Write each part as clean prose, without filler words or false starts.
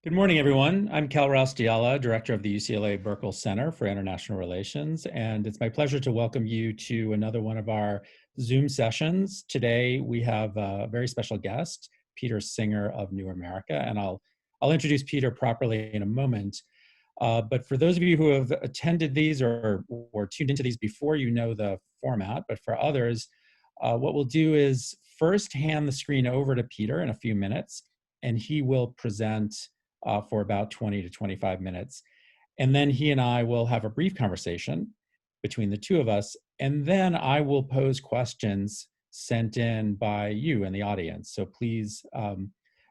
Good morning, everyone. I'm Cal Raustiala, Director of the UCLA Berkel Center for International Relations, and it's my pleasure to welcome you to another one of our Zoom sessions. Today, we have a very special guest, Peter Singer of New America, and I'll introduce Peter properly in a moment. But for those of you who have attended these or tuned into these before, you know the format, but for others, what we'll do is first hand the screen over to Peter in a few minutes, and he will present for about 20 to 25 minutes. And then he and I will have a brief conversation between the two of us. And then I will pose questions sent in by you and the audience. So please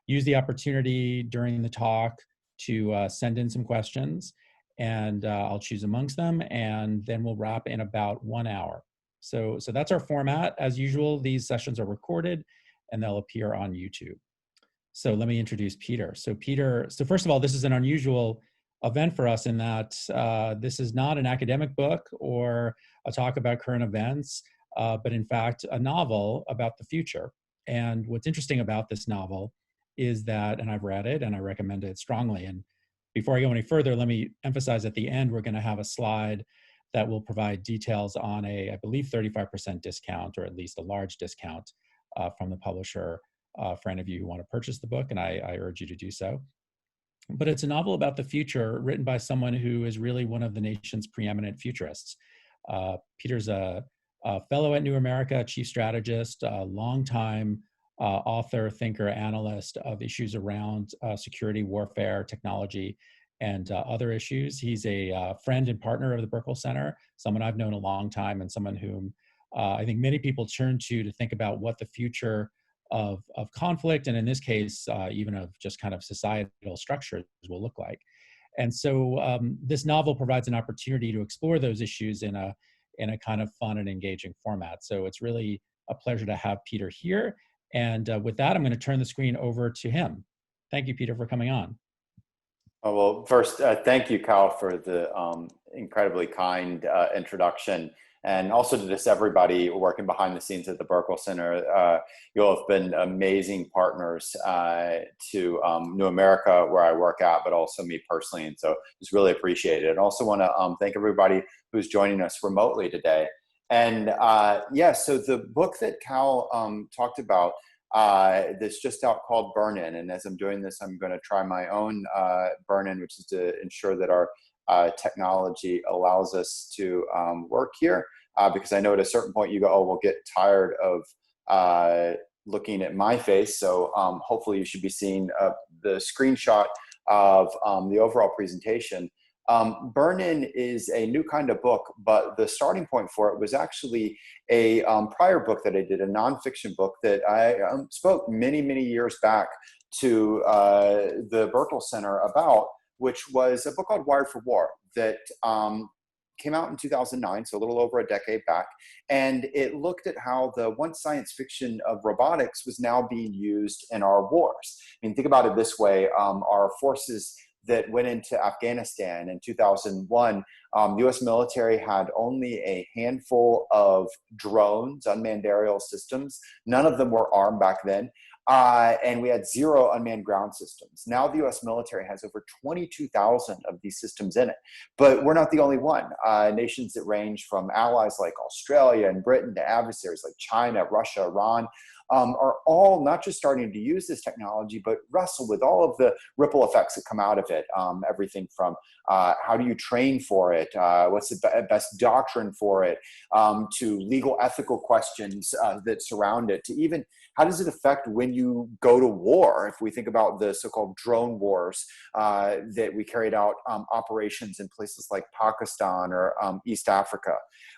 use the opportunity during the talk to send in some questions, and I'll choose amongst them, and then we'll wrap in about 1 hour. So that's our format. As usual, these sessions are recorded and they'll appear on YouTube. So let me introduce Peter. So first of all, this is an unusual event for us in that this is not an academic book or a talk about current events, but in fact, a novel about the future. And what's interesting about this novel is that, and I've read it and I recommend it strongly. And before I go any further, let me emphasize at the end, we're going to have a slide that will provide details on I believe, 35% discount, or at least a large discount from the publisher for any of you who want to purchase the book, and I urge you to do so. But it's a novel about the future written by someone who is really one of the nation's preeminent futurists. Peter's a fellow at New America, chief strategist, a longtime author, thinker, analyst of issues around security, warfare, technology, and other issues. He's a friend and partner of the Berkel Center, someone I've known a long time, and someone whom I think many people turn to think about what the future of conflict, and in this case, even of just kind of societal structures will look like. And so this novel provides an opportunity to explore those issues in a kind of fun and engaging format. So it's really a pleasure to have Peter here. And with that, I'm going to turn the screen over to him. Thank you, Peter, for coming on. Oh, well, first, thank you, Cal, for the incredibly kind introduction. And also to just everybody working behind the scenes at the Berkel Center. You'll have been amazing partners to New America, where I work at, but also me personally. And so just really appreciate it. And also want to thank everybody who's joining us remotely today. And yeah, so the book that Cal talked about, that's just out, called BurnIn. And as I'm doing this, I'm going to try my own BurnIn, which is to ensure that our technology allows us to work here, because I know at a certain point you go, oh, we'll get tired of looking at my face. So hopefully you should be seeing the screenshot of the overall presentation. BurnIn is a new kind of book, but the starting point for it was actually a prior book that I did, a nonfiction book that I spoke many, many years back to the Berkel Center about, which was a book called Wired for War that came out in 2009, so a little over a decade back. And it looked at how the once science fiction of robotics was now being used in our wars. I mean, think about it this way. Our forces that went into Afghanistan in 2001, the US military had only a handful of drones, unmanned aerial systems. None of them were armed back then. And we had 0 unmanned ground systems. Now the US military has over 22,000 of these systems in it. But we're not the only one. Nations that range from allies like Australia and Britain to adversaries like China, Russia, Iran, are all not just starting to use this technology, but wrestle with all of the ripple effects that come out of it. Everything from how do you train for it, what's the best doctrine for it, to legal ethical questions that surround it, to even how does it affect when you go to war? If we think about the so-called drone wars that we carried out operations in places like Pakistan or East Africa.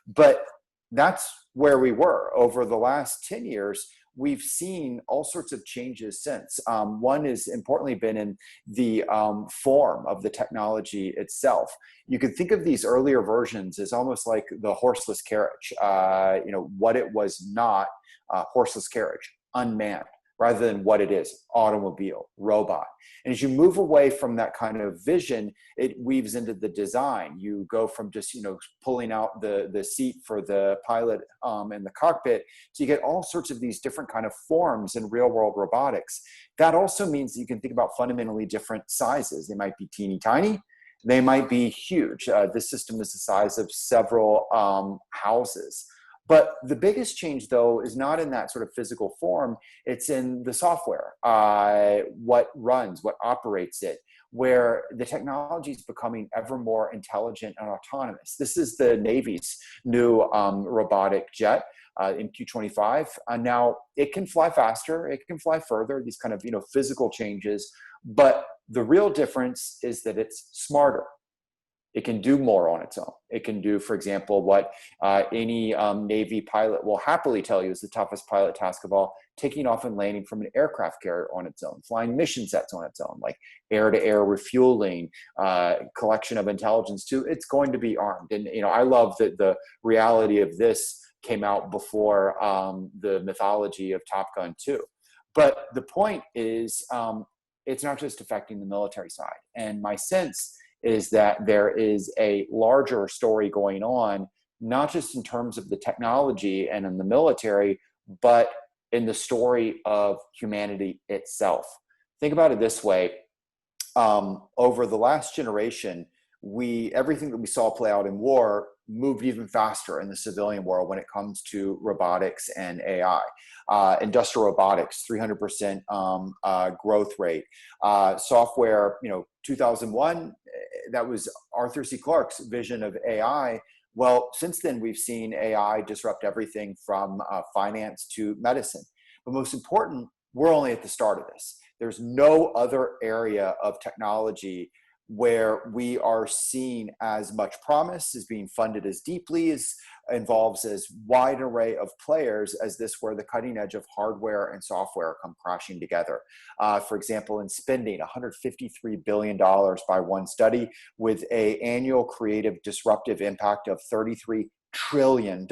But that's where we were. Over the last 10 years, we've seen all sorts of changes since. One has importantly been in the form of the technology itself. You could think of these earlier versions as almost like the horseless carriage. What it was not, horseless carriage, unmanned, rather than what it is, automobile, robot. And as you move away from that kind of vision, it weaves into the design. You go from just, pulling out the seat for the pilot in the cockpit, so you get all sorts of these different kind of forms in real world robotics. That also means that you can think about fundamentally different sizes. They might be teeny tiny, they might be huge. This system is the size of several houses. But the biggest change, though, is not in that sort of physical form. It's in the software, what runs, what operates it, where the technology is becoming ever more intelligent and autonomous. This is the Navy's new robotic jet, MQ-25. Now, it can fly faster, it can fly further, these kind of physical changes. But the real difference is that it's smarter. It can do more on its own. It can do, for example, what any Navy pilot will happily tell you is the toughest pilot task of all: taking off and landing from an aircraft carrier on its own, flying mission sets on its own, like air-to-air refueling, collection of intelligence too. It's going to be armed. And I love that the reality of this came out before the mythology of Top Gun 2. But the point is, it's not just affecting the military side. And my sense is that there is a larger story going on, not just in terms of the technology and in the military, but in the story of humanity itself. Think about it this way. Over the last generation, everything that we saw play out in war moved even faster in the civilian world when it comes to robotics and AI. Industrial robotics, 300% growth rate. Software, 2001, that was Arthur C. Clarke's vision of AI. Well, since then, we've seen AI disrupt everything from finance to medicine. But most important, we're only at the start of this. There's no other area of technology where we are seeing as much promise, is being funded as deeply, involves as wide an array of players as this, where the cutting edge of hardware and software come crashing together. For example, in spending $153 billion by one study, with an annual creative disruptive impact of $33 trillion.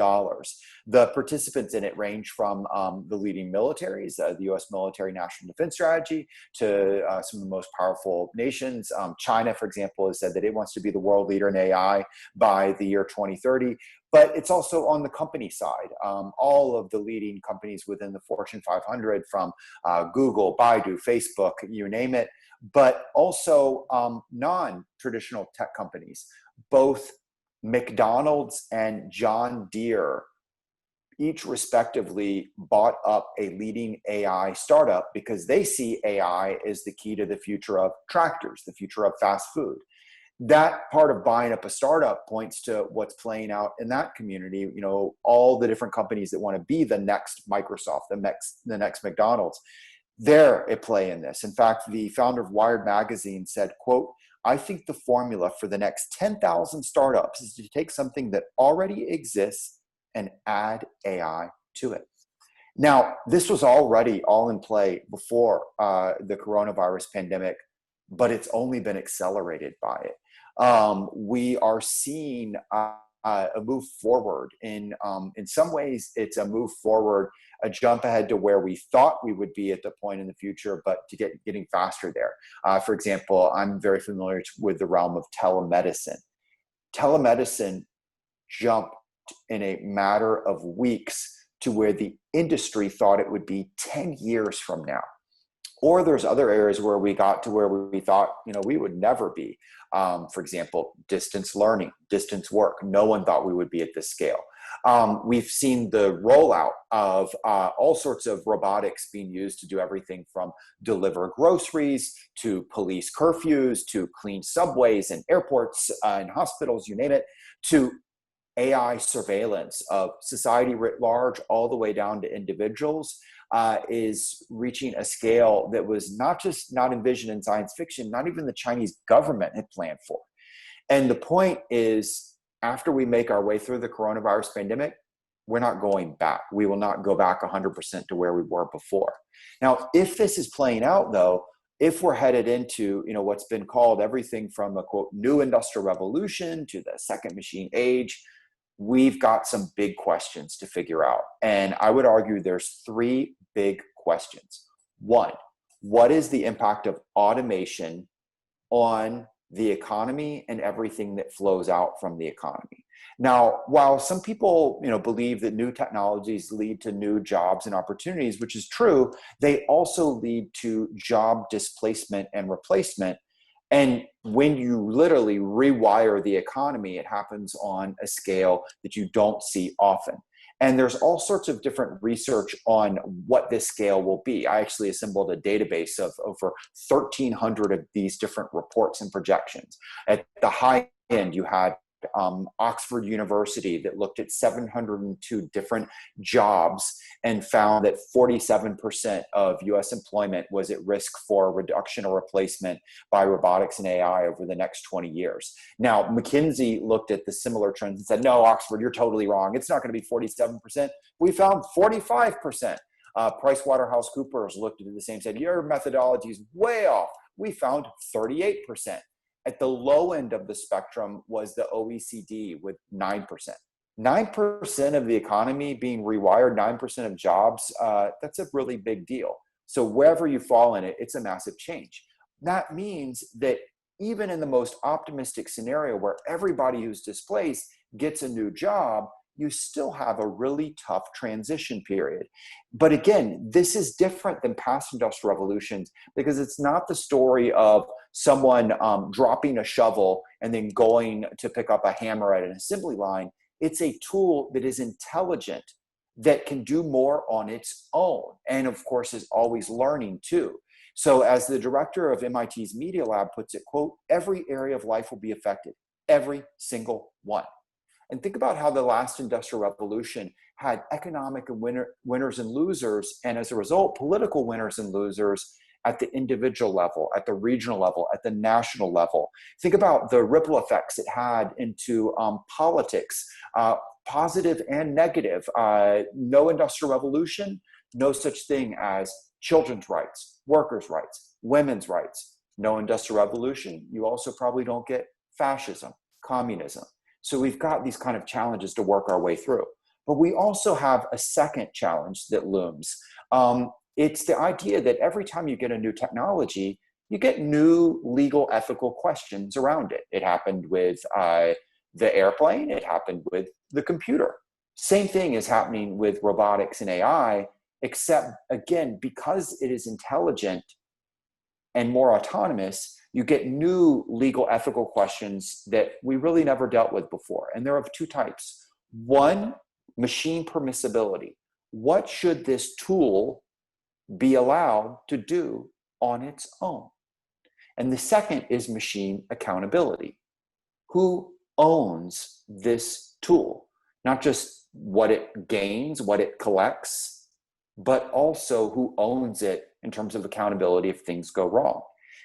The participants in it range from the leading militaries, the U.S. military national defense strategy, to some of the most powerful nations. China, for example, has said that it wants to be the world leader in AI by the year 2030. But it's also on the company side. All of the leading companies within the Fortune 500, from Google, Baidu, Facebook, you name it, but also non-traditional tech companies. Both McDonald's and John Deere each respectively bought up a leading AI startup because they see AI as the key to the future of tractors, the future of fast food. That part of buying up a startup points to what's playing out in that community. All the different companies that want to be the next Microsoft, the next McDonald's, they're at play in this. In fact, the founder of Wired magazine said, quote, "I think the formula for the next 10,000 startups is to take something that already exists and add AI to it." Now, this was already all in play before the coronavirus pandemic, but it's only been accelerated by it. We are seeing a move forward. In some ways, it's a move forward, a jump ahead to where we thought we would be at the point in the future, but to getting faster there. For example, I'm very familiar with the realm of telemedicine. Telemedicine jumped in a matter of weeks to where the industry thought it would be 10 years from now. Or there's other areas where we got to where we thought, we would never be. For example, distance learning, distance work. No one thought we would be at this scale. We've seen the rollout of all sorts of robotics being used to do everything from deliver groceries to police curfews to clean subways and airports and hospitals, you name it, to AI surveillance of society writ large, all the way down to individuals. Is reaching a scale that was not envisioned in science fiction, not even the Chinese government had planned for. And the point is, after we make our way through the coronavirus pandemic, we're not going back. We will not go back 100% to where we were before. Now, if this is playing out, though, if we're headed into what's been called everything from a, quote, new industrial revolution to the second machine age, we've got some big questions to figure out. And I would argue there's three big questions. One, what is the impact of automation on the economy and everything that flows out from the economy? Now, while some people, believe that new technologies lead to new jobs and opportunities, which is true, they also lead to job displacement and replacement. And when you literally rewire the economy, it happens on a scale that you don't see often. And there's all sorts of different research on what this scale will be. I actually assembled a database of over 1,300 of these different reports and projections. At the high end, you had Oxford University that looked at 702 different jobs and found that 47% of US employment was at risk for reduction or replacement by robotics and AI over the next 20 years. Now, McKinsey looked at the similar trends and said, no, Oxford, you're totally wrong. It's not going to be 47%. We found 45%. PricewaterhouseCoopers looked at the same, said, your methodology is way off. We found 38%. At the low end of the spectrum was the OECD with 9%. 9% of the economy being rewired, 9% of jobs, that's a really big deal. So wherever you fall in it, it's a massive change. That means that even in the most optimistic scenario where everybody who's displaced gets a new job, you still have a really tough transition period. But again, this is different than past industrial revolutions because it's not the story of someone dropping a shovel and then going to pick up a hammer at an assembly line. It's a tool that is intelligent, that can do more on its own, and of course is always learning too. So as the director of MIT's Media Lab puts it, quote, every area of life will be affected, every single one. And think about how the last industrial revolution had economic and winners and losers, and as a result, political winners and losers at the individual level, at the regional level, at the national level. Think about the ripple effects it had into politics, positive and negative. No industrial revolution, no such thing as children's rights, workers' rights, women's rights. No industrial revolution, you also probably don't get fascism, communism. So we've got these kind of challenges to work our way through. But we also have a second challenge that looms. It's the idea that every time you get a new technology, you get new legal, ethical questions around it. It happened with the airplane. It happened with the computer. Same thing is happening with robotics and AI, except, again, because it is intelligent and more autonomous, you get new legal, ethical questions that we really never dealt with before. And they're of two types. One, machine permissibility. What should this tool be allowed to do on its own? And the second is machine accountability. Who owns this tool? Not just what it gains, what it collects, but also who owns it in terms of accountability if things go wrong.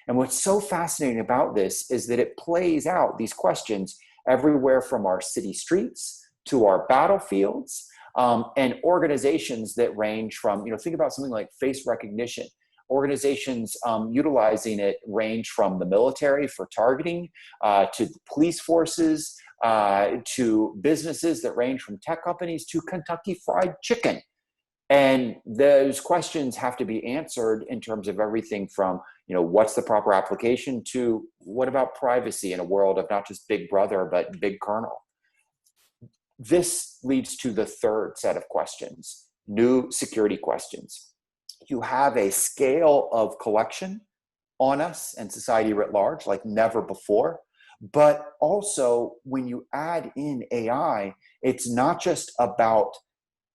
And what's so fascinating about this is that it plays out these questions everywhere from our city streets to our battlefields, and organizations that range from, think about something like face recognition. Organizations utilizing it range from the military for targeting, to the police forces, to businesses that range from tech companies to Kentucky Fried Chicken. And those questions have to be answered in terms of everything from, what's the proper application to what about privacy in a world of not just Big Brother, but Big Colonel. This leads to the third set of questions, new security questions. You have a scale of collection on us and society writ large like never before. But also when you add in AI, it's not just about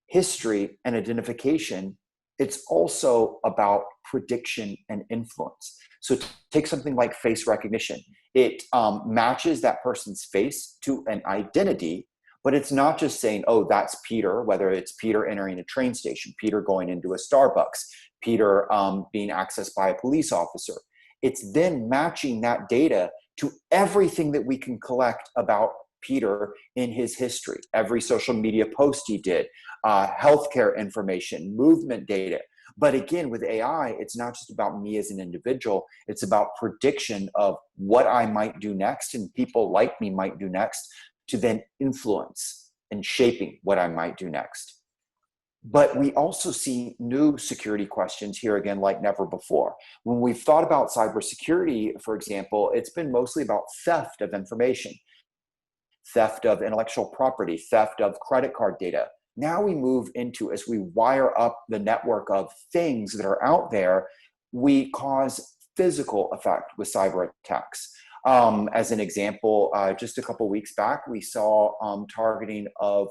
history and identification, it's also about prediction and influence. So take something like face recognition. It matches that person's face to an identity, but it's not just saying, oh, that's Peter, whether it's Peter entering a train station, Peter going into a Starbucks, Peter being accessed by a police officer. It's then matching that data to everything that we can collect about Peter in his history, every social media post he did, healthcare information, movement data. But again, with AI, it's not just about me as an individual, it's about prediction of what I might do next and people like me might do next to then influence and shaping what I might do next. But we also see new security questions here again, like never before. When we've thought about cybersecurity, for example, it's been mostly about theft of information, theft of intellectual property, theft of credit card data. Now we move into, as we wire up the network of things that are out there, we cause physical effect with cyber attacks. As an example, just a couple weeks back, we saw targeting of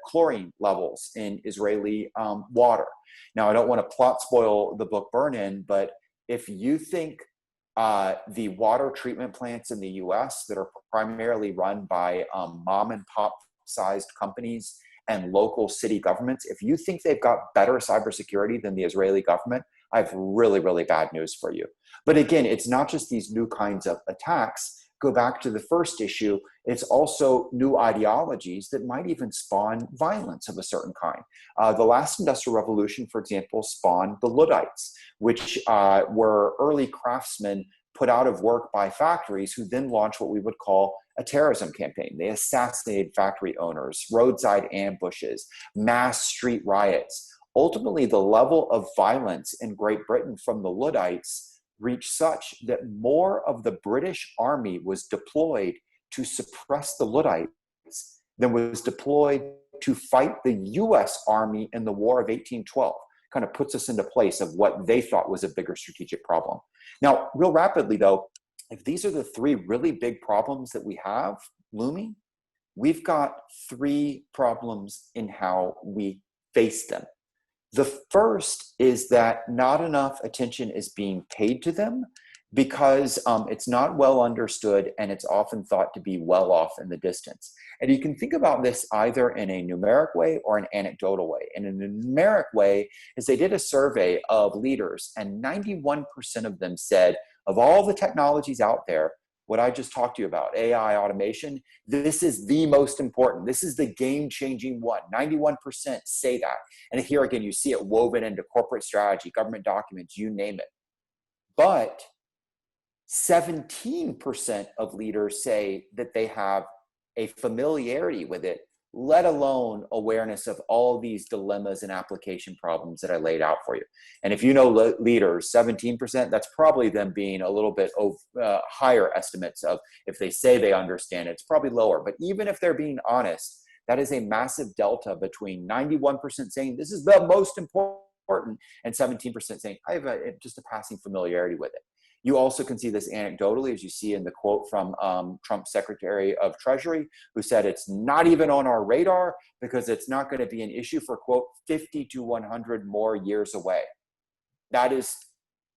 chlorine levels in Israeli water. Now, I don't want to plot spoil the book BurnIn, but if you think the water treatment plants in the US that are primarily run by mom and pop sized companies and local city governments, if you think they've got better cybersecurity than the Israeli government, I have really, really bad news for you. But again, it's not just these new kinds of attacks. Go back to the first issue, it's also new ideologies that might even spawn violence of a certain kind. The last industrial revolution, for example, spawned the Luddites, which were early craftsmen put out of work by factories who then launched what we would call a terrorism campaign. They assassinated factory owners, roadside ambushes, mass street riots. Ultimately, the level of violence in Great Britain from the Luddites reached such that more of the British army was deployed to suppress the Luddites than was deployed to fight the US Army in the War of 1812. Kind of puts us into place of what they thought was a bigger strategic problem. Now, real rapidly though, if these are the three really big problems that we have looming, we've got three problems in how we face them. The first is that not enough attention is being paid to them because it's not well understood and it's often thought to be well off in the distance. And you can think about this either in a numeric way or an anecdotal way. And in a numeric way is they did a survey of leaders and 91% of them said, of all the technologies out there, what I just talked to you about, AI, automation, this is the most important. This is the game-changing one. 91% say that. And here again, you see it woven into corporate strategy, government documents, you name it. But 17% of leaders say that they have a familiarity with it, let alone awareness of all these dilemmas and application problems that I laid out for you. And if you know leaders, 17%, that's probably them being a little bit of higher estimates of if they say they understand it, it's probably lower. But even if they're being honest, that is a massive delta between 91% saying this is the most important and 17% saying I have just a passing familiarity with it. You also can see this anecdotally, as you see in the quote from Trump's Secretary of Treasury, who said it's not even on our radar because it's not going to be an issue for, quote, 50 to 100 more years away. That is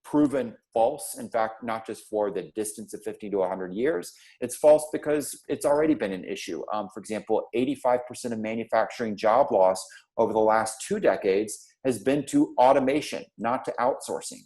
proven false. In fact, not just for the distance of 50 to 100 years, it's false because it's already been an issue. For example, 85% of manufacturing job loss over the last 2 decades has been to automation, not to outsourcing.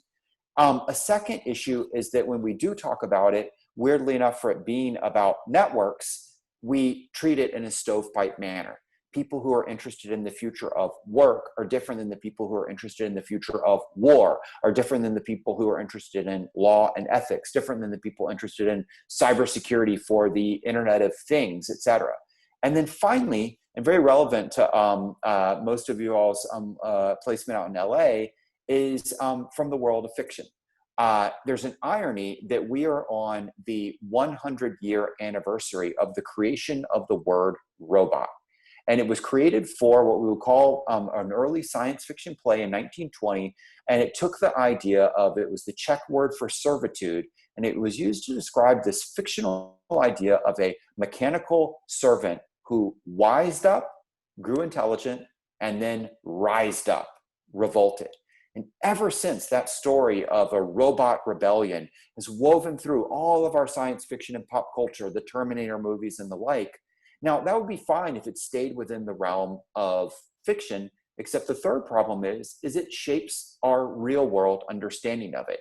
A second issue is that when we do talk about it, weirdly enough, for it being about networks, we treat it in a stovepipe manner. People who are interested in the future of work are different than the people who are interested in the future of war, are different than the people who are interested in law and ethics, different than the people interested in cybersecurity for the Internet of Things, et cetera. And then finally, and very relevant to most of you all's placement out in LA, is from the world of fiction. There's an irony that we are on the 100-year anniversary of the creation of the word robot. And it was created for what we would call an early science fiction play in 1920. And it took the idea of, it was the Czech word for servitude, and it was used to describe this fictional idea of a mechanical servant who wised up, grew intelligent, and then rised up, revolted. And ever since, that story of a robot rebellion is woven through all of our science fiction and pop culture, the Terminator movies and the like. Now, that would be fine if it stayed within the realm of fiction, except the third problem is it shapes our real world understanding of it.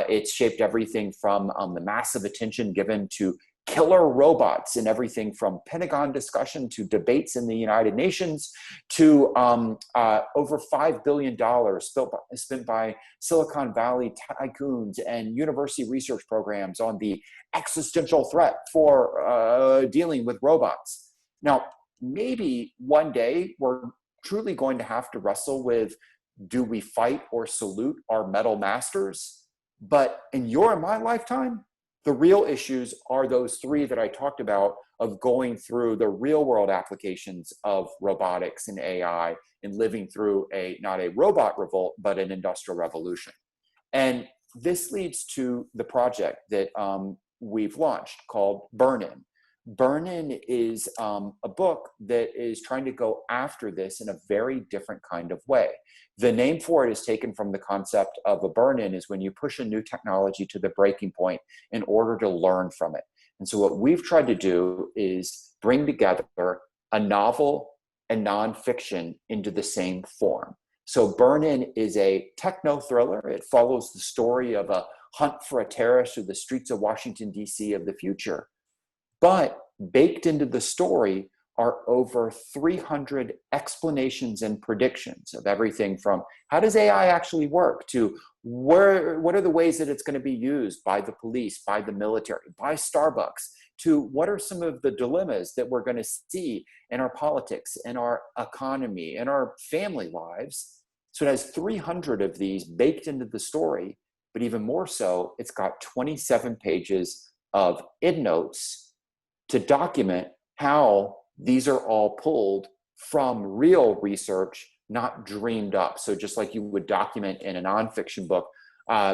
It's shaped everything from the massive attention given to killer robots in everything from Pentagon discussion to debates in the United Nations to over $5 billion spent by Silicon Valley tycoons and university research programs on the existential threat for dealing with robots. Now, maybe one day we're truly going to have to wrestle with, do we fight or salute our metal masters? But in your and my lifetime, the real issues are those three that I talked about, of going through the real world applications of robotics and AI and living through not a robot revolt, but an industrial revolution. And this leads to the project that we've launched called BurnIn. BurnIn is a book that is trying to go after this in a very different kind of way. The name for it is taken from the concept of a burn-in, is when you push a new technology to the breaking point in order to learn from it. And so what we've tried to do is bring together a novel and nonfiction into the same form. So BurnIn is a techno-thriller. It follows the story of a hunt for a terrorist through the streets of Washington, D.C. of the future. But baked into the story are over 300 explanations and predictions of everything from how does AI actually work, to what are the ways that it's going to be used by the police, by the military, by Starbucks, to what are some of the dilemmas that we're going to see in our politics, in our economy, in our family lives. So it has 300 of these baked into the story, but even more so, it's got 27 pages of endnotes to document how these are all pulled from real research, not dreamed up. So just like you would document in a nonfiction book,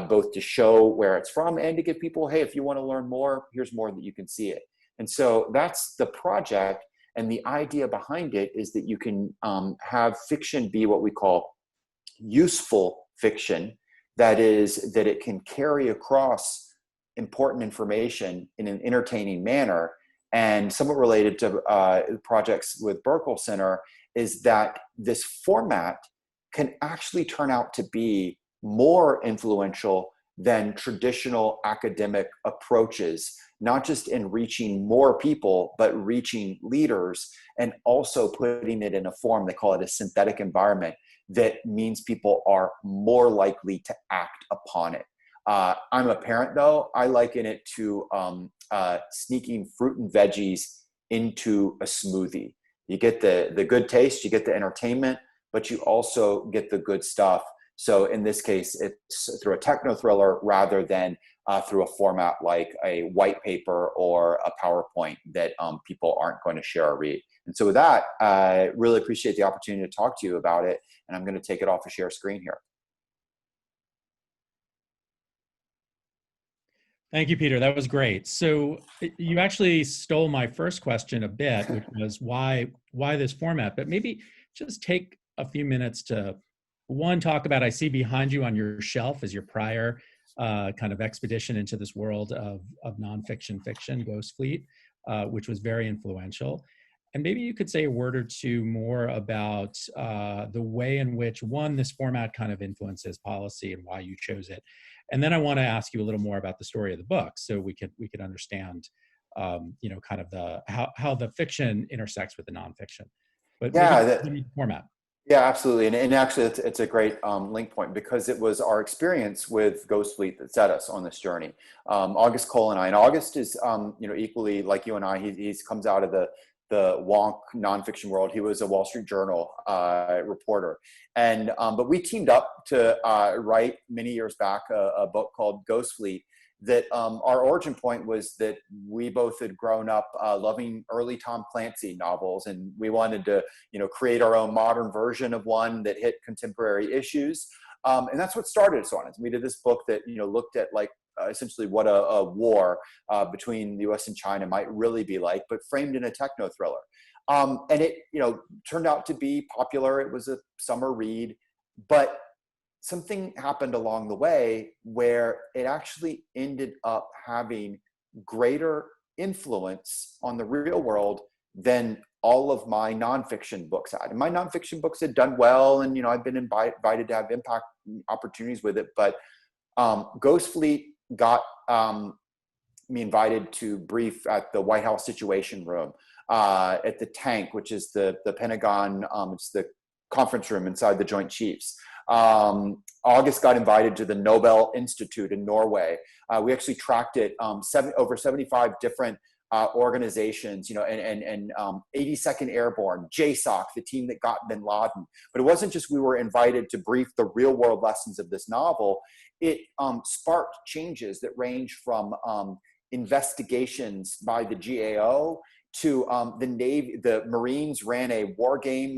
both to show where it's from and to give people, hey, if you want to learn more, here's more that you can see it. And so that's the project. And the idea behind it is that you can have fiction be what we call useful fiction. That is, that it can carry across important information in an entertaining manner. And somewhat related to projects with Burkle Center is that this format can actually turn out to be more influential than traditional academic approaches, not just in reaching more people, but reaching leaders, and also putting it in a form, they call it a synthetic environment, that means people are more likely to act upon it. I'm a parent, though. I liken it to sneaking fruit and veggies into a smoothie. You get the good taste, you get the entertainment, but you also get the good stuff. So in this case, it's through a techno-thriller rather than through a format like a white paper or a PowerPoint that people aren't going to share or read. And so with that, I really appreciate the opportunity to talk to you about it. And I'm going to take it off a share screen here. Thank you, Peter. That was great. So you actually stole my first question a bit, which was why this format? But maybe just take a few minutes to, one, talk about, I see behind you on your shelf is your prior kind of expedition into this world of nonfiction fiction, Ghost Fleet, which was very influential. And maybe you could say a word or two more about the way in which, one, this format kind of influences policy and why you chose it. And then I want to ask you a little more about the story of the book, so we could understand, kind of how the fiction intersects with the nonfiction. But yeah, maybe format. Yeah, absolutely. And actually, it's a great link point, because it was our experience with Ghost Fleet that set us on this journey. August Cole and I, and August is, equally like you and I, he comes out of the wonk nonfiction world. He was a Wall Street Journal reporter. And, but we teamed up to write many years back a book called Ghost Fleet, that our origin point was that we both had grown up loving early Tom Clancy novels, and we wanted to, create our own modern version of one that hit contemporary issues. And that's what started us on it. We did this book that, looked at essentially what a war between the US and China might really be like, but framed in a techno-thriller. And it, turned out to be popular. It was a summer read, but something happened along the way where it actually ended up having greater influence on the real world than all of my nonfiction books had. And my nonfiction books had done well, and I've been invited to have impact opportunities with it. But Ghost Fleet got me invited to brief at the White House Situation Room, at the Tank, which is the Pentagon. It's the conference room inside the Joint Chiefs. August got invited to the Nobel Institute in Norway. We actually tracked it over 75 different organizations, and 82nd Airborne, JSOC, the team that got bin Laden. But it wasn't just we were invited to brief the real world lessons of this novel. It sparked changes that range from investigations by the GAO to the Navy. The Marines ran a war game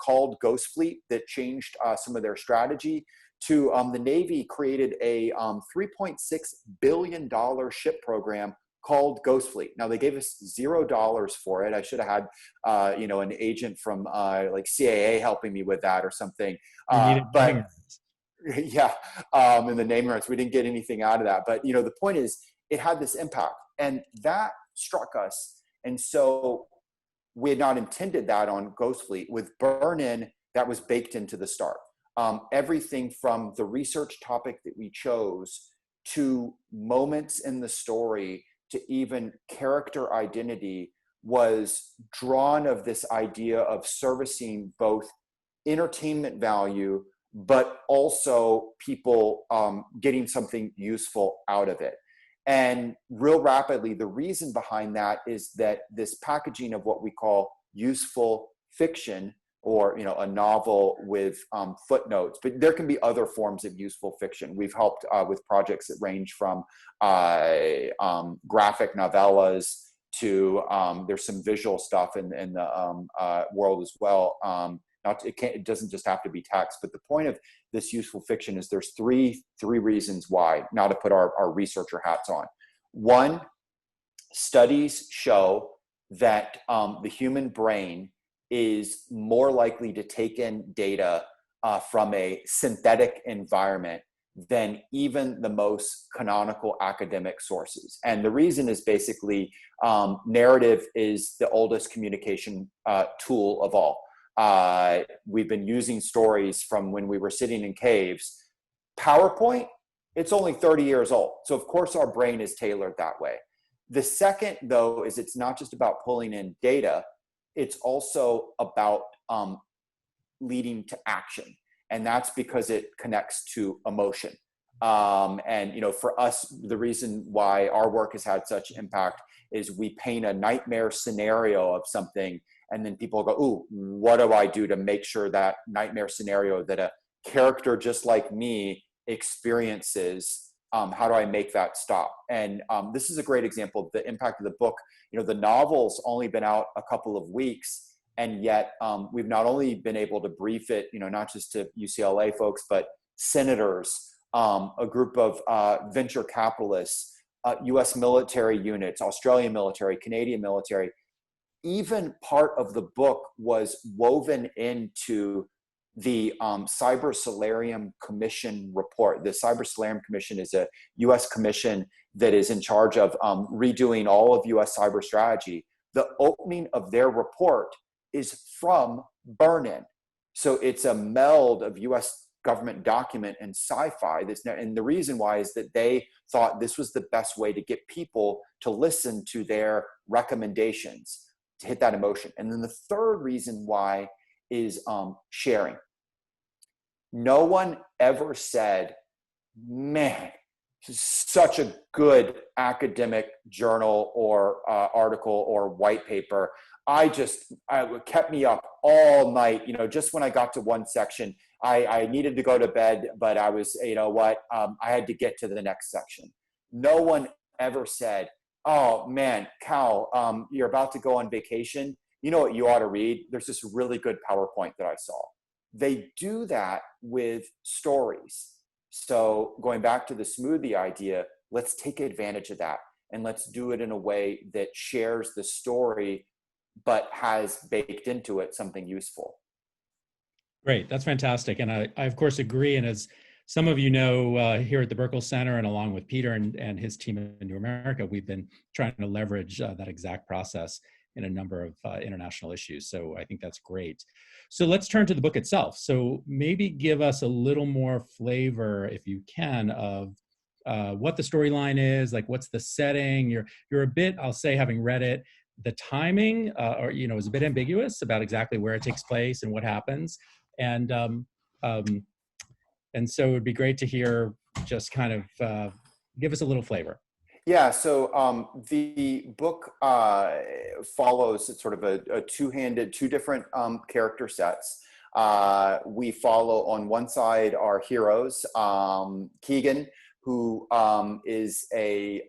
called Ghost Fleet that changed some of their strategy, to the Navy created a $3.6 billion ship program called Ghost Fleet. Now they gave us $0 for it. I should have had, an agent from like CAA helping me with that or something. But yeah, in the naming rights, we didn't get anything out of that. But the point is, it had this impact, and that struck us. And so we had not intended that on Ghost Fleet. With BurnIn, that was baked into the start. Everything from the research topic that we chose to moments in the story to even character identity was drawn of this idea of servicing both entertainment value, but also people getting something useful out of it. And real rapidly, the reason behind that is that this packaging of what we call useful fiction, or a novel with footnotes, but there can be other forms of useful fiction. We've helped with projects that range from graphic novellas to there's some visual stuff in the world as well. It doesn't just have to be text, but the point of this useful fiction is there's three reasons why. Now to put our researcher hats on. One, studies show that the human brain is more likely to take in data from a synthetic environment than even the most canonical academic sources. And the reason is basically narrative is the oldest communication tool of all. We've been using stories from when we were sitting in caves. PowerPoint, it's only 30 years old. So of course our brain is tailored that way. The second, though, is it's not just about pulling in data, it's also about leading to action. And that's because it connects to emotion. And, for us, the reason why our work has had such impact is we paint a nightmare scenario of something, and then people go, ooh, what do I do to make sure that nightmare scenario that a character just like me experiences, how do I make that stop? And this is a great example of the impact of the book. The novel's only been out a couple of weeks, and yet we've not only been able to brief it, not just to UCLA folks, but senators, a group of venture capitalists, US military units, Australian military, Canadian military. Even part of the book was woven into the Cyber Commission report. The Cyber Commission is a US commission that is in charge of redoing all of US cyber strategy. The opening of their report is from BurnIn. So it's a meld of US government document and sci-fi. And the reason why is that they thought this was the best way to get people to listen to their recommendations, to hit that emotion. And then the third reason why is sharing. No one ever said, man, such a good academic journal or article or white paper. It kept me up all night. Just when I got to one section, I needed to go to bed, but I was, I had to get to the next section. No one ever said, oh man, Cal, you're about to go on vacation. You know what you ought to read? There's this really good PowerPoint that I saw. They do that with stories. So going back to the smoothie idea, let's take advantage of that. And let's do it in a way that shares the story, but has baked into it something useful. Great, that's fantastic. And I of course agree. And as some of you know, here at the Burkle Center and along with Peter and his team in New America, we've been trying to leverage that exact process in a number of international issues. So I think that's great. So let's turn to the book itself. So maybe give us a little more flavor, if you can, of what the storyline is, like what's the setting. You're a bit, I'll say, having read it, the timing, is a bit ambiguous about exactly where it takes place and what happens. And so it would be great to hear just kind of give us a little flavor. Yeah, so the book follows sort of a two different character sets. We follow on one side our heroes, Keegan, who is and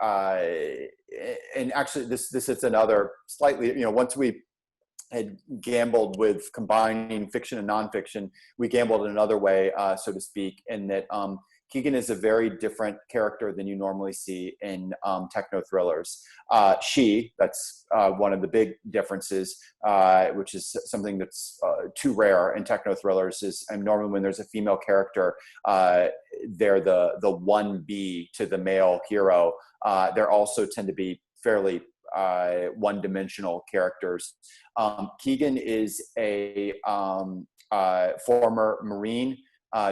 actually this is another slightly, once we had gambled with combining fiction and nonfiction, we gambled in another way, so to speak, in that Keegan is a very different character than you normally see in techno thrillers. That's one of the big differences, which is something that's too rare in techno thrillers, and normally when there's a female character, they're the 1B to the male hero. There also tend to be fairly one-dimensional characters. Keegan is a former Marine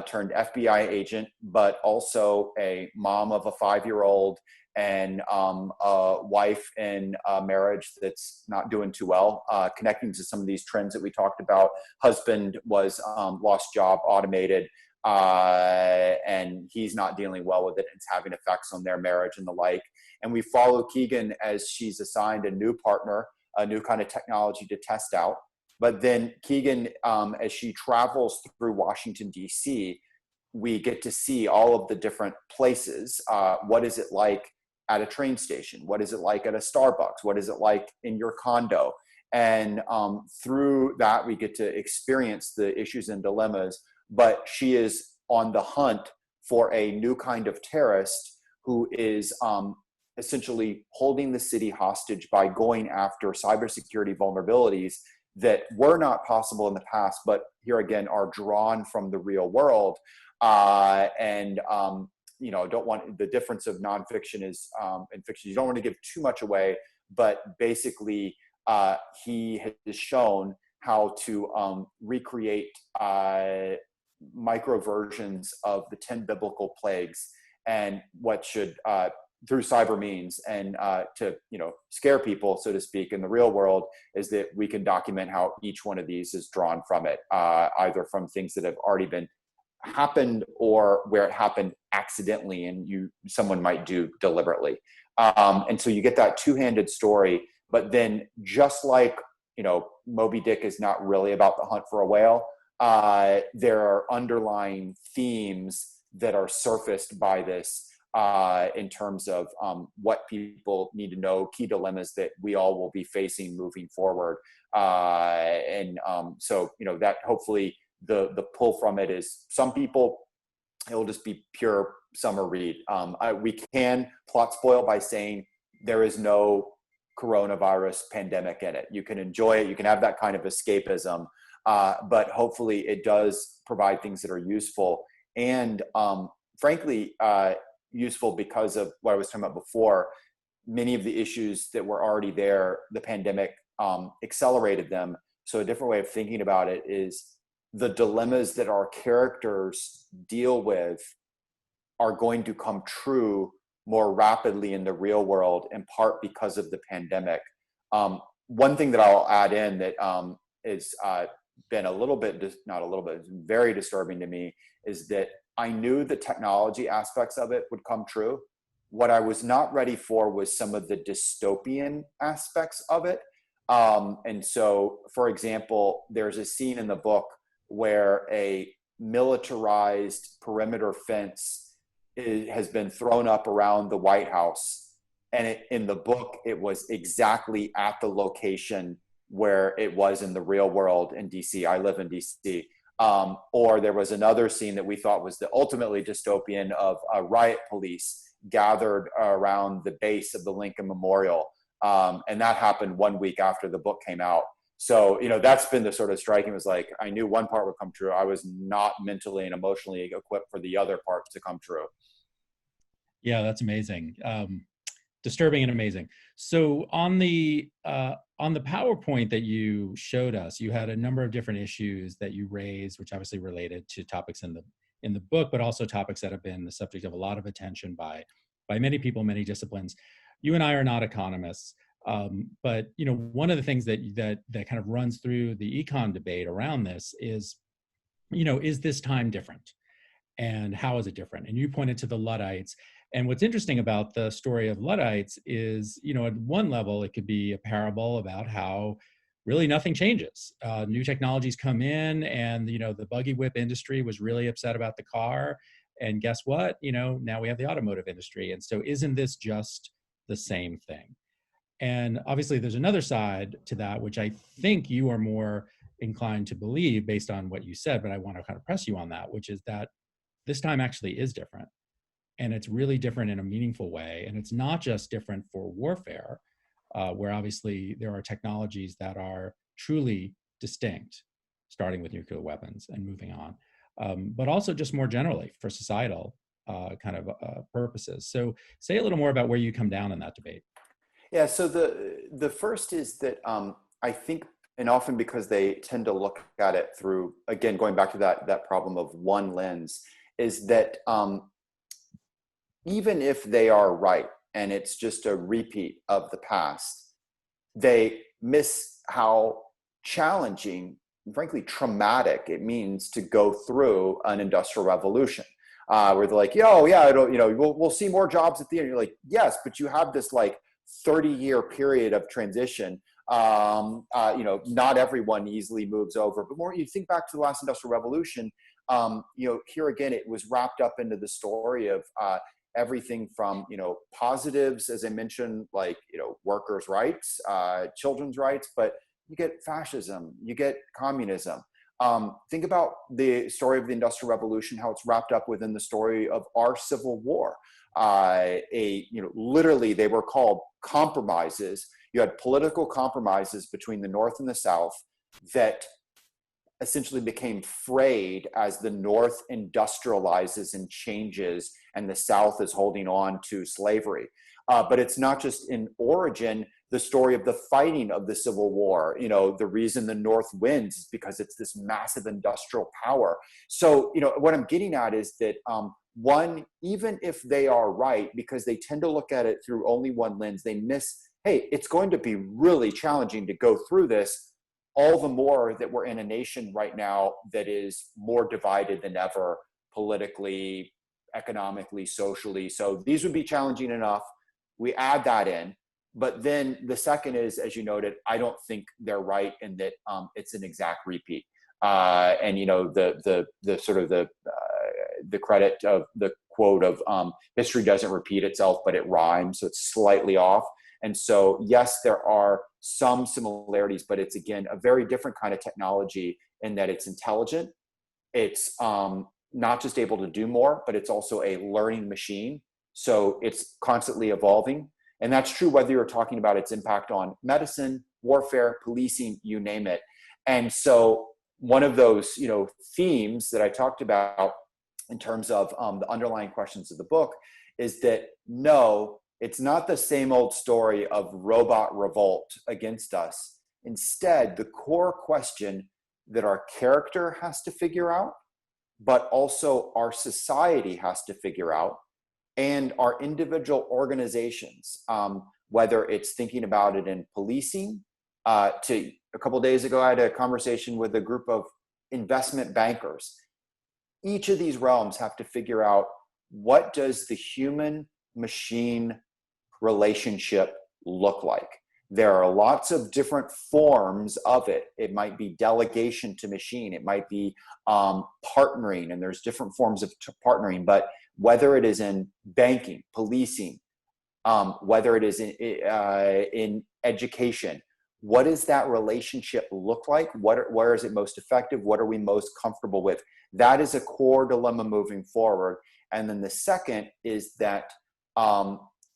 turned FBI agent, but also a mom of a 5-year-old and a wife in a marriage that's not doing too well, connecting to some of these trends that we talked about. Husband was lost job, automated, and he's not dealing well with it. It's having effects on their marriage and the like. And we follow Keegan as she's assigned a new partner, a new kind of technology to test out. But then Keegan, as she travels through Washington, D.C., we get to see all of the different places. What is it like at a train station? What is it like at a Starbucks? What is it like in your condo? And through that, we get to experience the issues and dilemmas. But she is on the hunt for a new kind of terrorist who is essentially holding the city hostage by going after cybersecurity vulnerabilities that were not possible in the past, but here again are drawn from the real world. Don't want, the difference of nonfiction is in fiction, you don't want to give too much away, but basically he has shown how to recreate micro versions of the 10 biblical plagues and what should through cyber means, and to scare people, so to speak, in the real world, is that we can document how each one of these is drawn from it, either from things that have already been happened or where it happened accidentally and someone might do deliberately. And so you get that two-handed story. But then, just like Moby Dick is not really about the hunt for a whale, there are underlying themes that are surfaced by this in terms of what people need to know, key dilemmas that we all will be facing moving forward. So that hopefully the pull from it is, some people, it will just be pure summer read. We can plot spoil by saying there is no coronavirus pandemic in it. You can enjoy it. You can have that kind of escapism, but hopefully it does provide things that are useful and frankly, useful because of what I was talking about before. Many of the issues that were already there, the pandemic accelerated them. So a different way of thinking about it is the dilemmas that our characters deal with are going to come true more rapidly in the real world, in part because of the pandemic. One thing that I'll add in that is been a little bit, not a little bit, it's very disturbing to me, is that I knew the technology aspects of it would come true. What I was not ready for was some of the dystopian aspects of it. And so, for example, there's a scene in the book where a militarized perimeter fence has been thrown up around the White House. And in the book, it was exactly at the location where it was in the real world in DC. I live in DC. Or there was another scene that we thought was the ultimately dystopian of riot police gathered around the base of the Lincoln Memorial. And that happened 1 week after the book came out. So, that's been the sort of striking, was like, I knew one part would come true. I was not mentally and emotionally equipped for the other part to come true. Yeah, that's amazing. Disturbing and amazing. So on the PowerPoint that you showed us, you had a number of different issues that you raised, which obviously related to topics in the book, but also topics that have been the subject of a lot of attention by many people, many disciplines. You and I are not economists, but one of the things that kind of runs through the econ debate around this is, is this time different? And how is it different? And you pointed to the Luddites. And what's interesting about the story of Luddites is, at one level, it could be a parable about how really nothing changes. New technologies come in, and the buggy whip industry was really upset about the car. And guess what? Now we have the automotive industry. And so isn't this just the same thing? And obviously there's another side to that, which I think you are more inclined to believe based on what you said, but I want to kind of press you on that, which is that this time actually is different. And it's really different in a meaningful way. And it's not just different for warfare, where obviously there are technologies that are truly distinct, starting with nuclear weapons and moving on, but also just more generally for societal purposes. So say a little more about where you come down in that debate. Yeah, so the first is that I think, and often because they tend to look at it through, again, going back to that problem of one lens, is that even if they are right and it's just a repeat of the past, they miss how challenging, frankly traumatic it means to go through an industrial revolution. Where they're like, we'll see more jobs at the end. You're like, yes, but you have this like 30-year period of transition. Not everyone easily moves over, but more you think back to the last industrial revolution, here again, it was wrapped up into the story of everything from, positives, as I mentioned, like, workers' rights, children's rights, but you get fascism, you get communism. Think about the story of the Industrial Revolution, how it's wrapped up within the story of our Civil War. Literally they were called compromises. You had political compromises between the North and the South that essentially became frayed as the North industrializes and changes and the South is holding on to slavery. But it's not just in origin, the story of the fighting of the Civil War. The reason the North wins is because it's this massive industrial power. So, what I'm getting at is that one, even if they are right, because they tend to look at it through only one lens, they miss, hey, it's going to be really challenging to go through this, all the more that we're in a nation right now that is more divided than ever, politically, economically, socially. So these would be challenging enough. We add that in. But then the second is, as you noted, I don't think they're right in that it's an exact repeat. The credit of the quote of history doesn't repeat itself, but it rhymes. So it's slightly off. And so, yes, there are some similarities, but it's, again, a very different kind of technology in that it's intelligent. It's not just able to do more, but it's also a learning machine. So it's constantly evolving. And that's true whether you're talking about its impact on medicine, warfare, policing, you name it. And so one of those, themes that I talked about in terms of the underlying questions of the book is that, no, it's not the same old story of robot revolt against us. Instead, the core question that our character has to figure out, but also our society has to figure out, and our individual organizations, whether it's thinking about it in policing. A couple of days ago, I had a conversation with a group of investment bankers. Each of these realms have to figure out, what does the human-machine relationship look like? There are lots of different forms of it. It might be delegation to machine. It might be partnering, and there's different forms of partnering. But whether it is in banking, policing, whether it is in education, what does that relationship look like? Where is it most effective? What are we most comfortable with? That is a core dilemma moving forward. And then the second is that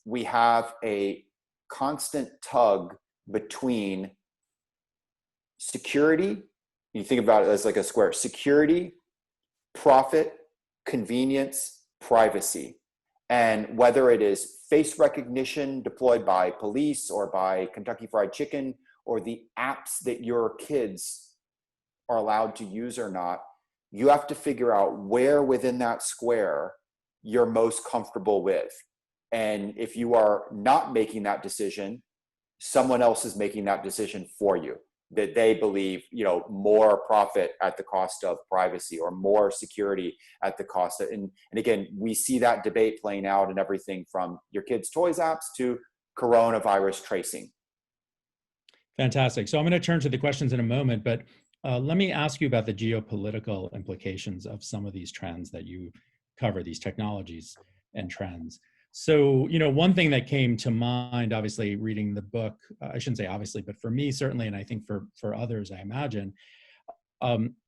we have a constant tug between security. You think about it as like a square: security, profit, convenience, privacy. And whether it is face recognition deployed by police or by Kentucky Fried Chicken, or the apps that your kids are allowed to use or not, you have to figure out where within that square you're most comfortable with. And if you are not making that decision, someone else is making that decision for you. that they believe, more profit at the cost of privacy or more security at the cost of, and again, we see that debate playing out in everything from your kids' toys apps to coronavirus tracing. Fantastic. So I'm going to turn to the questions in a moment, but let me ask you about the geopolitical implications of some of these trends that you cover, these technologies and trends. So, one thing that came to mind, obviously, reading the book, I shouldn't say obviously, but for me, certainly, and I think for others, I imagine,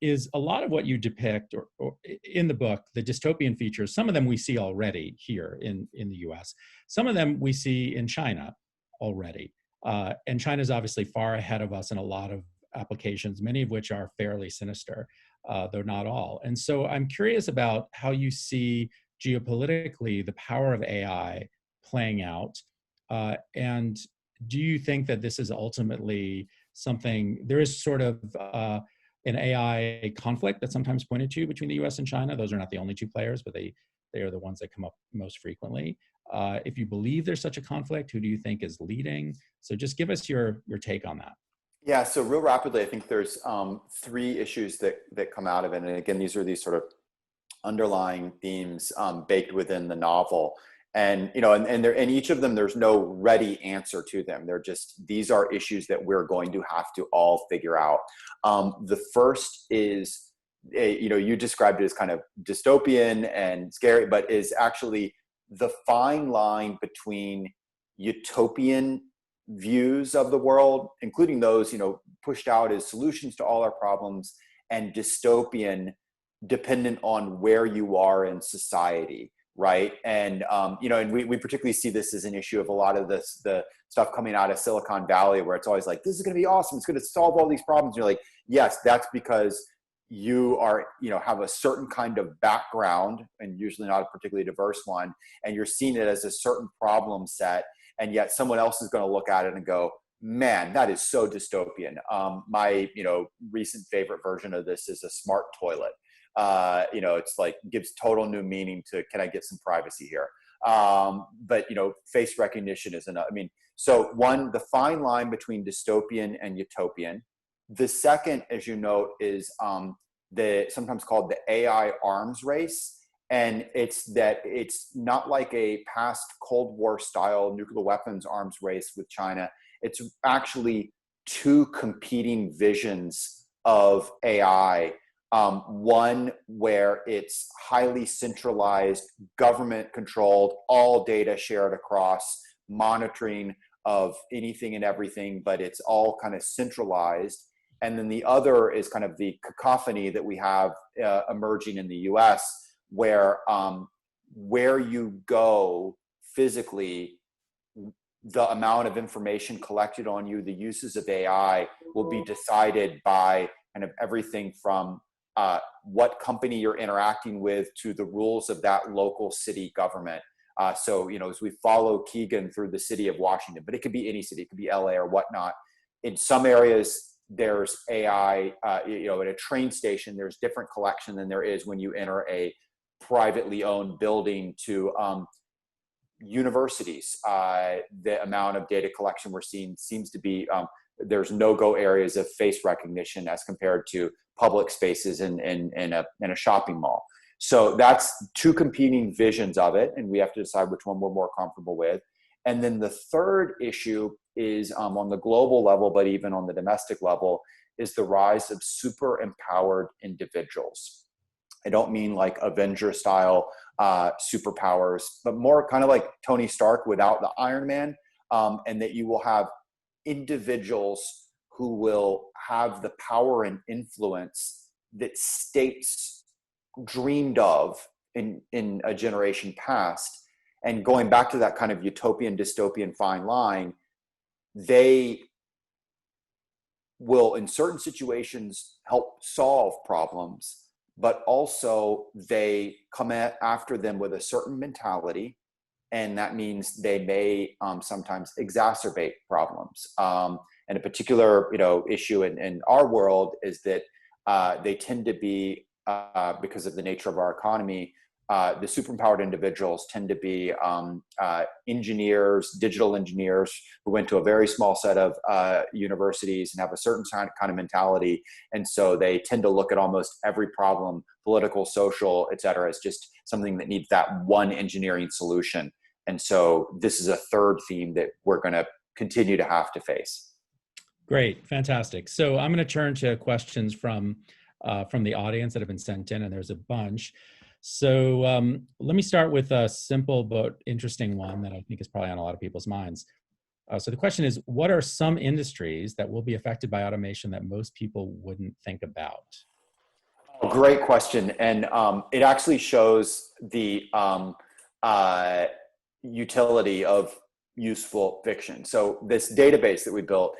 is a lot of what you depict or in the book, the dystopian features, some of them we see already here in the US. Some of them we see in China already. And China's obviously far ahead of us in a lot of applications, many of which are fairly sinister, though not all. And so I'm curious about how you see geopolitically the power of AI playing out. And do you think that this is ultimately something, there is sort of an AI conflict that's sometimes pointed to between the US and China? Those are not the only two players, but they are the ones that come up most frequently. If you believe there's such a conflict, who do you think is leading? So just give us your take on that. Yeah, so real rapidly, I think there's three issues that come out of it. And again, these are these sort of underlying themes baked within the novel. And, and each of them, there's no ready answer to them. They're just, these are issues that we're going to have to all figure out. The first is, you described it as kind of dystopian and scary, but is actually the fine line between utopian views of the world, including those, pushed out as solutions to all our problems, and dystopian, dependent on where you are in society, right? And and we particularly see this as an issue of a lot of the stuff coming out of Silicon Valley, where it's always like, this is going to be awesome, it's going to solve all these problems. And you're like, yes, that's because you are, have a certain kind of background, and usually not a particularly diverse one, and you're seeing it as a certain problem set, and yet someone else is going to look at it and go, man, that is so dystopian. My recent favorite version of this is a smart toilet. It's like gives total new meaning to, can I get some privacy here? But face recognition is enough. So one, the fine line between dystopian and utopian. The second, as you note, is sometimes called the AI arms race. And it's not like a past Cold War style nuclear weapons arms race with China. It's actually two competing visions of AI. One where it's highly centralized, government controlled, all data shared across, monitoring of anything and everything, but it's all kind of centralized. And then the other is kind of the cacophony that we have emerging in the US, where you go physically, the amount of information collected on you, the uses of AI will be decided by kind of everything from what company you're interacting with to the rules of that local city government. So, as we follow Keegan through the city of Washington, but it could be any city, it could be LA or whatnot. In some areas, there's AI, at a train station, there's different collection than there is when you enter a privately owned building to universities. The amount of data collection we're seeing seems to be, there's no-go areas of face recognition as compared to public spaces in a shopping mall. So that's two competing visions of it, and we have to decide which one we're more comfortable with. And then the third issue is on the global level, but even on the domestic level, is the rise of super empowered individuals. I don't mean like Avenger style superpowers, but more kind of like Tony Stark without the Iron Man, and that you will have individuals who will have the power and influence that states dreamed of in a generation past. And going back to that kind of utopian, dystopian fine line, they will, in certain situations, help solve problems, but also they come after them with a certain mentality. And that means they may sometimes exacerbate problems. And a particular issue in our world is that they tend to be, because of the nature of our economy, the superempowered individuals tend to be engineers, digital engineers who went to a very small set of universities and have a certain kind of mentality. And so they tend to look at almost every problem, political, social, et cetera, as just something that needs that one engineering solution. And so this is a third theme that we're going to continue to have to face. Great, fantastic. So I'm going to turn to questions from the audience that have been sent in, and there's a bunch. So let me start with a simple but interesting one that I think is probably on a lot of people's minds. So the question is, what are some industries that will be affected by automation that most people wouldn't think about? Great question. And it actually shows the utility of useful fiction. So this database that we built,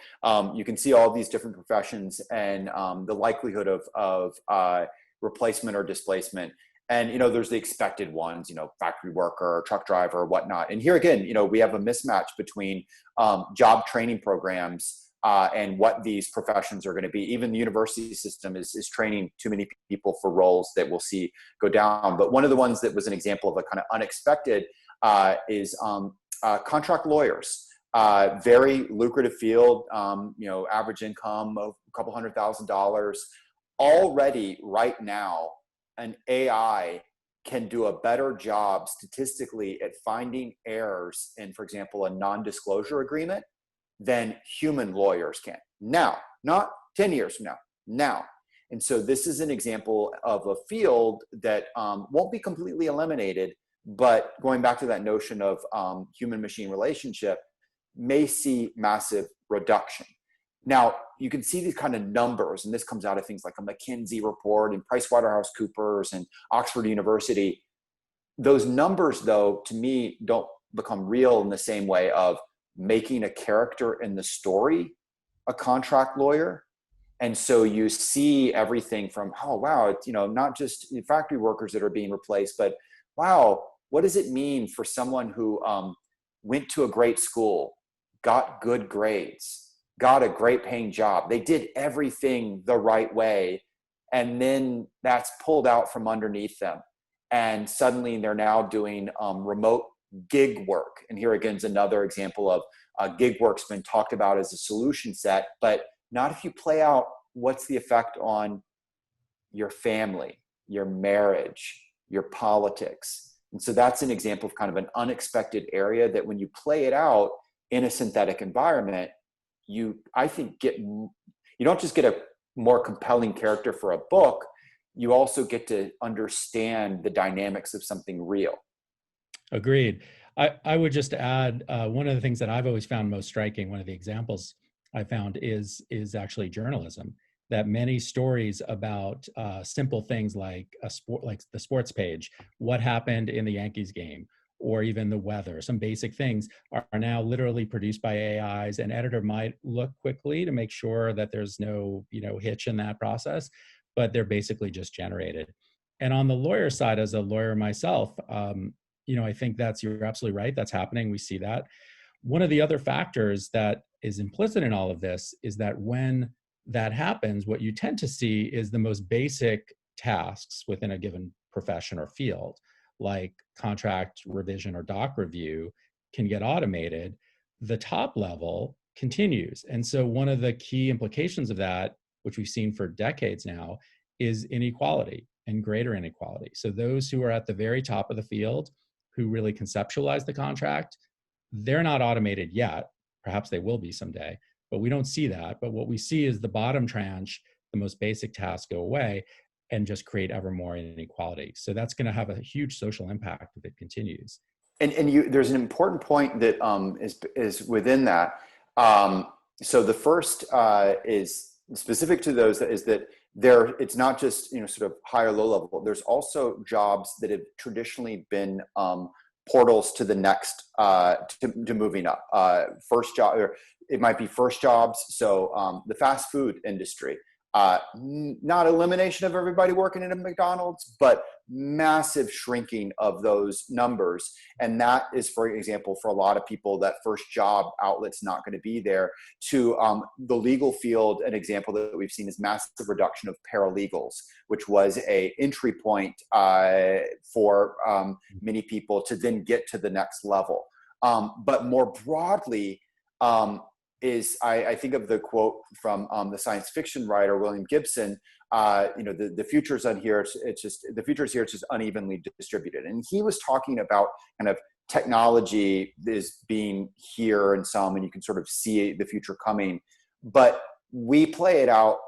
you can see all these different professions and the likelihood of replacement or displacement. And, there's the expected ones, factory worker, truck driver, whatnot. And here again, we have a mismatch between job training programs and what these professions are going to be. Even the university system is training too many people for roles that we'll see go down. But one of the ones that was an example of a kind of unexpected is contract lawyers. Very lucrative field, average income of a couple $100,000. Already right now, an AI can do a better job statistically at finding errors in, for example, a non-disclosure agreement than human lawyers can. Now, not 10 years from now. And so this is an example of a field that won't be completely eliminated, but going back to that notion of human-machine relationship, may see massive reduction. Now, you can see these kind of numbers, and this comes out of things like a McKinsey report and PricewaterhouseCoopers and Oxford University. Those numbers, though, to me, don't become real in the same way of making a character in the story a contract lawyer. And so you see everything from, oh, wow, it's, not just factory workers that are being replaced, but wow, what does it mean for someone who went to a great school, got good grades, got a great paying job? They did everything the right way. And then that's pulled out from underneath them. And suddenly they're now doing remote gig work. And here again is another example of gig work's been talked about as a solution set, but not if you play out what's the effect on your family, your marriage, your politics. And so that's an example of kind of an unexpected area that when you play it out in a synthetic environment, I think you don't just get a more compelling character for a book, you also get to understand the dynamics of something real. Agreed. I would just add one of the things that I've always found most striking, one of the examples I found is actually journalism. That many stories about simple things like like the sports page, what happened in the Yankees game, or even the weather, some basic things are now literally produced by AIs. An editor might look quickly to make sure that there's no hitch in that process, but they're basically just generated. And on the lawyer side, as a lawyer myself, I think you're absolutely right. That's happening. We see that. One of the other factors that is implicit in all of this is that when that happens, what you tend to see is the most basic tasks within a given profession or field, like contract revision or doc review, can get automated. The top level continues. And so one of the key implications of that, which we've seen for decades now, is inequality and greater inequality. So those who are at the very top of the field, who really conceptualize the contract, they're not automated yet. Perhaps they will be someday, but we don't see that. But what we see is the bottom tranche, the most basic tasks, go away and just create ever more inequality. So that's going to have a huge social impact if it continues. And there's an important point that is within that. So the first is specific to those, is that it's not just sort of high or low level. There's also jobs that have traditionally been portals to the next to moving up. First job, or it might be first jobs. So the fast food industry, Not elimination of everybody working at a McDonald's, but massive shrinking of those numbers. And that is, for example, for a lot of people, that first job outlet's not going to be there. To the legal field, an example that we've seen is massive reduction of paralegals, which was a entry point for many people to then get to the next level. But more broadly, I think of the quote from the science fiction writer William Gibson. The future's on here. It's just the future's here. It's just unevenly distributed. And he was talking about kind of technology is being here in some, and you can sort of see the future coming. But we play it out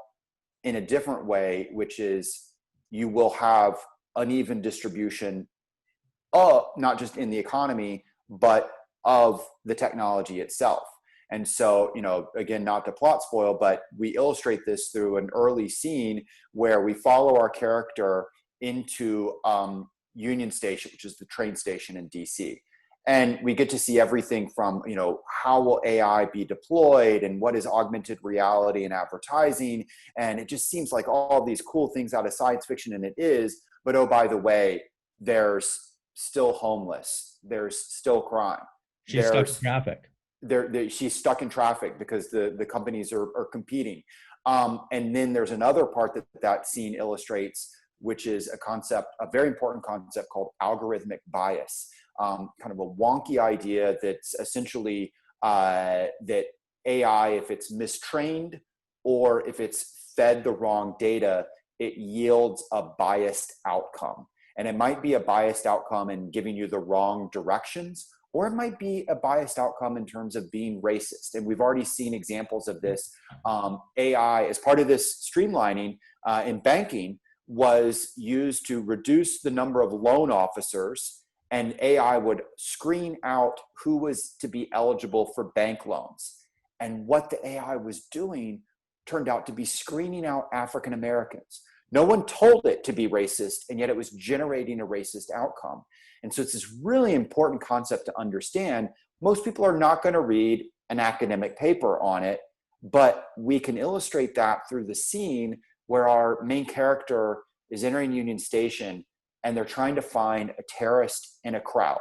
in a different way, which is you will have uneven distribution, not just in the economy, but of the technology itself. And so, again, not to plot spoil, but we illustrate this through an early scene where we follow our character into Union Station, which is the train station in DC. And we get to see everything from, how will AI be deployed and what is augmented reality and advertising. And it just seems like all these cool things out of science fiction, and it is. But, oh, by the way, there's still homeless. There's still crime. She's stuck in traffic. She's stuck in traffic because the companies are competing. And then there's another part that scene illustrates, which is a very important concept called algorithmic bias. Kind of a wonky idea that's essentially that AI, if it's mistrained or if it's fed the wrong data, it yields a biased outcome. And it might be a biased outcome in giving you the wrong directions, or it might be a biased outcome in terms of being racist. And we've already seen examples of this. AI, as part of this streamlining in banking, was used to reduce the number of loan officers, and AI would screen out who was to be eligible for bank loans. And what the AI was doing turned out to be screening out African Americans. No one told it to be racist, and yet it was generating a racist outcome. And so it's this really important concept to understand. Most people are not going to read an academic paper on it, but we can illustrate that through the scene where our main character is entering Union Station and they're trying to find a terrorist in a crowd.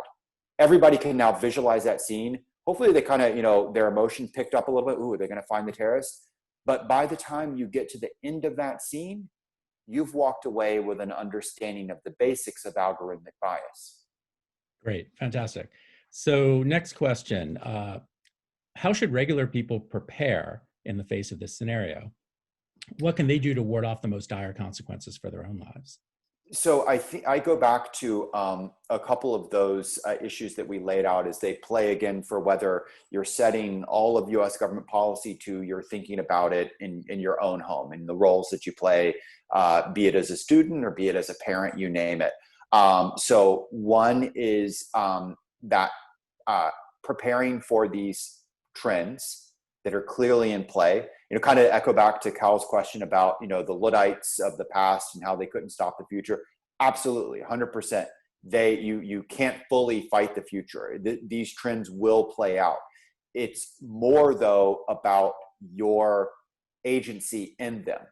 Everybody can now visualize that scene. Hopefully they kind of, their emotion picked up a little bit. Ooh, they're going to find the terrorist. But by the time you get to the end of that scene, you've walked away with an understanding of the basics of algorithmic bias. Great, fantastic. So next question, how should regular people prepare in the face of this scenario? What can they do to ward off the most dire consequences for their own lives? So I think I go back to a couple of those issues that we laid out as they play again for whether you're setting all of U.S. government policy to you're thinking about it in your own home and the roles that you play, be it as a student or be it as a parent, you name it. So one is that preparing for these trends that are clearly in play. Kind of echo back to Cal's question about, the Luddites of the past and how they couldn't stop the future. Absolutely, 100%. You can't fully fight the future. These trends will play out. It's more, though, about your agency in them.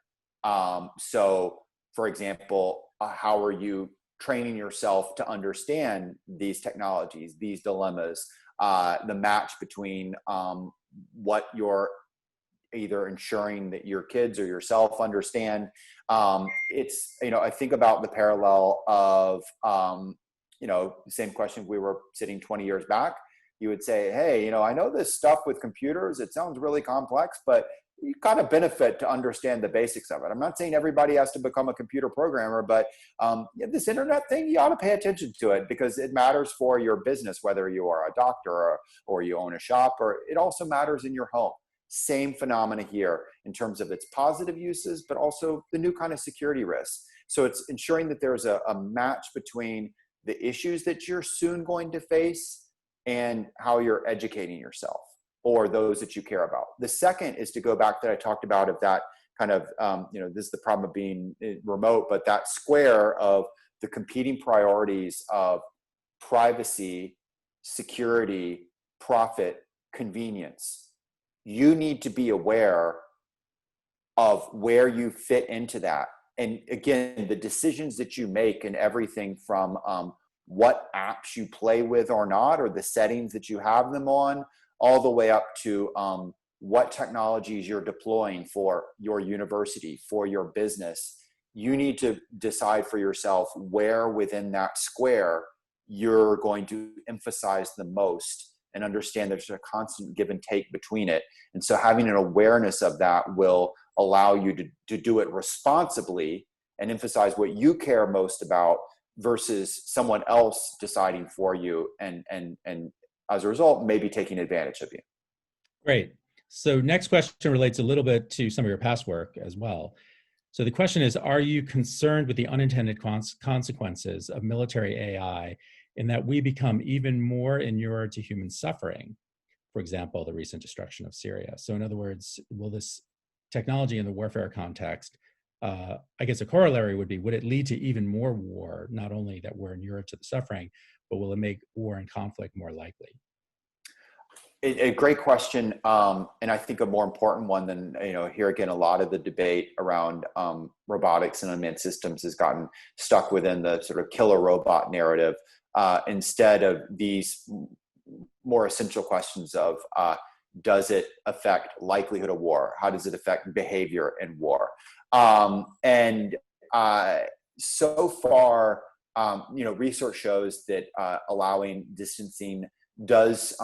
So, for example, how are you training yourself to understand these technologies, these dilemmas, the match between what you're either ensuring that your kids or yourself understand. It's, I think about the parallel of, the same question if we were sitting 20 years back. You would say, hey, I know this stuff with computers, it sounds really complex, but you kind of benefit to understand the basics of it. I'm not saying everybody has to become a computer programmer, but this internet thing, you ought to pay attention to it because it matters for your business, whether you are a doctor or you own a shop, or it also matters in your home. Same phenomena here in terms of its positive uses, but also the new kind of security risks. So it's ensuring that there's a match between the issues that you're soon going to face and how you're educating yourself or those that you care about. The second is to go back that I talked about of that kind of, this is the problem of being remote, but that square of the competing priorities of privacy, security, profit, convenience. You need to be aware of where you fit into that. And again, the decisions that you make and everything from what apps you play with or not, or the settings that you have them on, all the way up to what technologies you're deploying for your university, for your business. You need to decide for yourself where within that square you're going to emphasize the most, and understand there's a constant give and take between it. And so having an awareness of that will allow you to do it responsibly and emphasize what you care most about versus someone else deciding for you, and as a result, maybe taking advantage of you. Great. So next question relates a little bit to some of your past work as well. So the question is, are you concerned with the unintended consequences of military AI in that we become even more inured to human suffering? For example, the recent destruction of Syria. So in other words, will this technology in the warfare context, I guess a corollary would be, would it lead to even more war? Not only that we're inured to the suffering, but will it make war and conflict more likely? A great question, and I think a more important one than, here again, a lot of the debate around robotics and unmanned systems has gotten stuck within the sort of killer robot narrative, instead of these more essential questions of does it affect likelihood of war? How does it affect behavior in war? And so far, research shows that allowing distancing does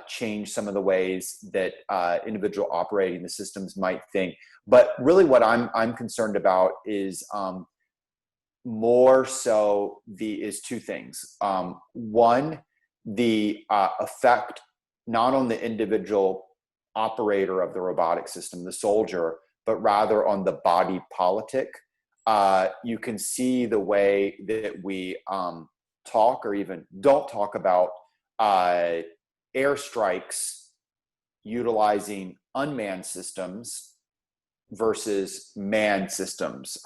change some of the ways that individual operating the systems might think. But really what I'm concerned about is more so is two things. One, the effect not on the individual operator of the robotic system, the soldier, but rather on the body politic. You can see the way that we talk or even don't talk about airstrikes utilizing unmanned systems versus manned systems.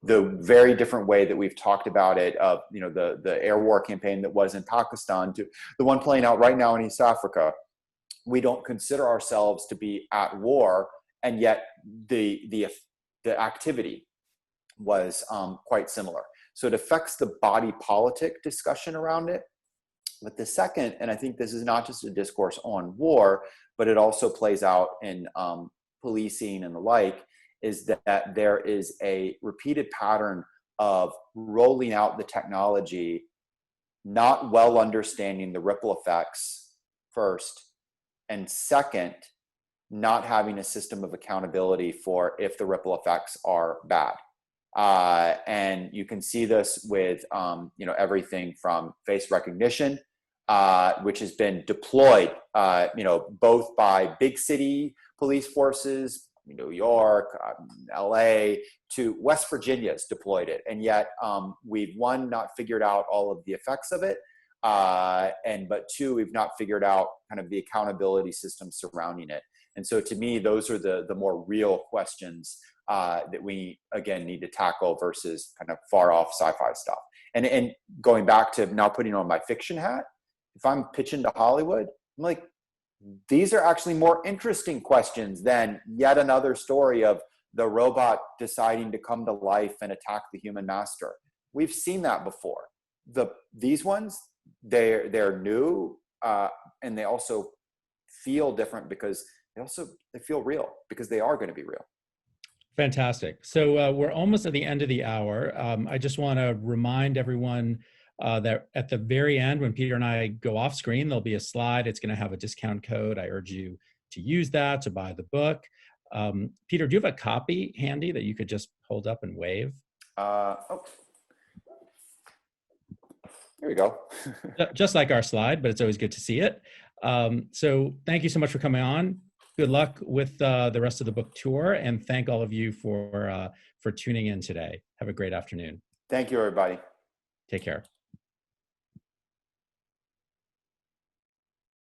The very different way that we've talked about it, of the air war campaign that was in Pakistan to the one playing out right now in East Africa. We don't consider ourselves to be at war, and yet the activity was quite similar. So it affects the body politic discussion around it. But the second, and I think this is not just a discourse on war, but it also plays out in policing and the like, is that there is a repeated pattern of rolling out the technology, not well understanding the ripple effects first, and second, not having a system of accountability for if the ripple effects are bad. And you can see this with everything from face recognition, which has been deployed, both by big city police forces, New York, LA, to West Virginia's deployed it. And yet we've, one, not figured out all of the effects of it. But two, we've not figured out kind of the accountability system surrounding it. And so to me, those are the more real questions that we, again, need to tackle versus kind of far off sci-fi stuff. And going back to now putting on my fiction hat, if I'm pitching to Hollywood, I'm like, these are actually more interesting questions than yet another story of the robot deciding to come to life and attack the human master. We've seen that before. These ones, they're new, and they also feel different because they feel real, because they are going to be real. Fantastic. So we're almost at the end of the hour. I just want to remind everyone that at the very end, when Peter and I go off screen, there'll be a slide. It's going to have a discount code. I urge you to use that to buy the book. Peter, do you have a copy handy that you could just hold up and wave? Here we go. Just like our slide, but it's always good to see it. So thank you so much for coming on. Good luck with the rest of the book tour, and thank all of you for tuning in today. Have a great afternoon. Thank you, everybody. Take care.